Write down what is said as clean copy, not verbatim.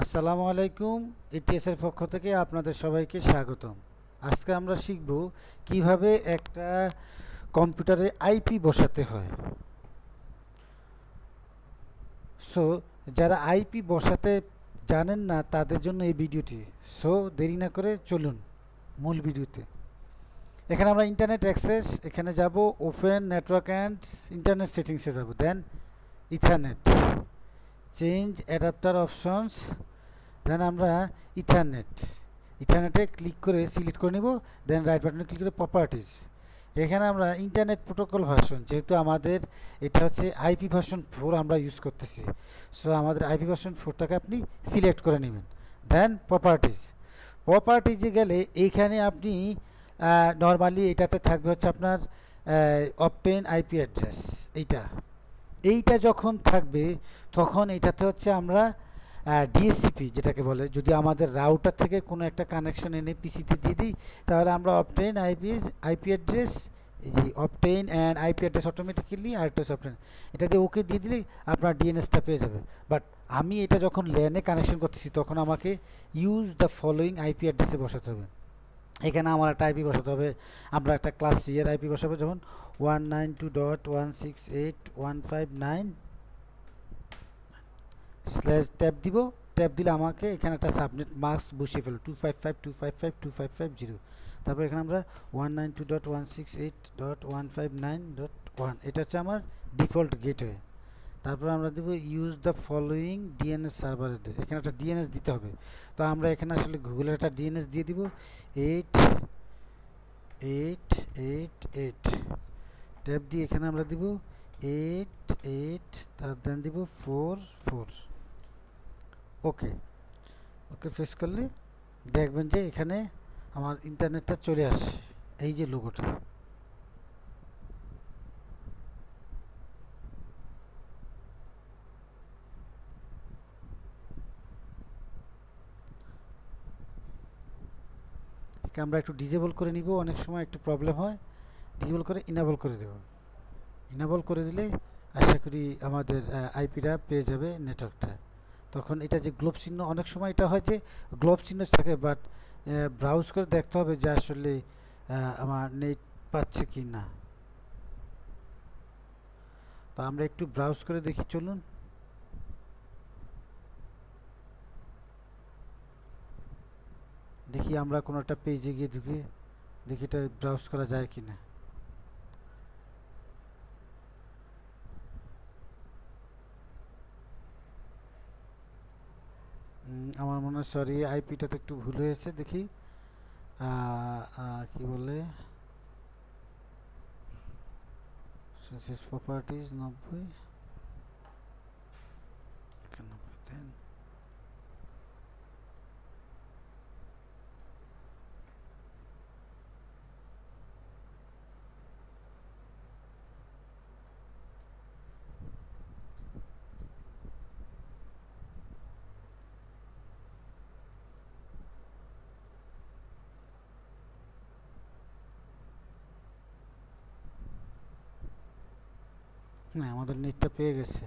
আসসালামু আলাইকুম। ইটিএস এর পক্ষ থেকে আপনাদের সবাইকে স্বাগতম। আজকে আমরা শিখব কিভাবে একটা কম্পিউটারে আইপি বসাতে হয়। সো যারা আইপি বসাতে জানেন না তাদের জন্য এই ভিডিওটি। সো দেরি না করে চলুন মূল ভিডিওতে। এখানে আমরা ইন্টারনেট অ্যাক্সেস এখানে যাব, ওপেন নেটওয়ার্ক অ্যান্ড ইন্টারনেট সেটিংসে যাব, দেন ইথারনেট, চেঞ্জ অ্যাডাপ্টার অপশনস, দেন আমরা ইথারনেট ইথারনেটে ক্লিক করে সিলেক্ট করে নিব, দেন রাইট বাটনে ক্লিক করে প্রপার্টিজ। এখানে আমরা ইন্টারনেট প্রোটোকল ভার্সন, যেহেতু আমাদের এটা হচ্ছে আইপি ভার্সন 4 আমরা ইউজ করতেছি, সো আমাদের আইপি ভার্সন 4টাকে আপনি সিলেক্ট করে নেবেন। দেন প্রপার্টিজে গেলে এইখানে আপনি নর্মালি এটাতে থাকবে হচ্ছে আপনার অবটেইন আইপি অ্যাড্রেস। এইটা যখন থাকবে তখন এটাতে হচ্ছে আমরা ডিএসসিপি যেটাকে বলে, যদি আমাদের রাউটার থেকে কোনো একটা কানেকশন এনে পিসিতে দিয়ে দিই তাহলে আমরা অবটেইন আইপি অ্যাড্রেস, এই যে obtain and IP address automatically আরেকটা অবটেইন, এটা দিয়ে ওকে দিয়ে দিলেই আপনার ডিএনএসটা পেয়ে যাবে। বাট আমি এটা যখন ল্যানে কানেকশন করতেছি তখন আমাকে ইউজ দ্য ফলোয়িং আইপি অ্যাড্রেসে বসাতে হবে। এখানে আমার একটা আইপি বসাতে হবে, আমরা একটা ক্লাস সি এর আইপি বসাবো, যেমন 192.168.159 স্ল্যাশ ট্যাব দিব। ট্যাব দিলে আমাকে এখানে একটা সাবনেট মাস্ক বসিয়ে ফেলো 255.255.255.0। তারপর এখানে আমরা 192.168.159.1, এটা হচ্ছে আমার ডিফল্ট গেটওয়ে। তারপর আমরা দেবো use the following DNS server address, এখানে একটা ডিএনএস দিতে হবে। তো আমরা এখানে আসলে গুগলের একটা ডিএনএস দিয়ে দিব 8888। ট্যাব দিয়ে এখানে আমরা দিব 88, তার দেন দিব 44। ওকে ফেস করলে দেখবেন যে এখানে আমার ইন্টারনেটটা চলে আসছে, এই যে লোগোটা। আমরা একটু ডিজেবল করে নিব, অনেক সময় একটু প্রবলেম হয়, ডিজেবল করে ইনেবল করে দেব। ইনেবল করে দিলে আশা করি আমাদের আইপিটা পেয়ে যাবে নেটওয়ার্কটা। তখন এটা যে গ্লোব চিহ্ন, অনেক সময় এটা হয় যে গ্লোব চিহ্ন থাকে, বাট ব্রাউজ করে দেখতে হবে যে আসলে আমার নেট পাচ্ছে কি না। তো আমরা একটু ব্রাউজ করে দেখি, চলুন। দেখি আমরা কোনো একটা পেজে গিয়ে ঢুকে দেখি এটা ব্রাউজ করা যায় কি না। আমার মনে হয় সরি আইপিটাতে একটু ভুল হয়েছে, দেখি কি বলে প্রপার্টিজ 90 দেন না, আমাদের নেটটা পেয়ে গেছে।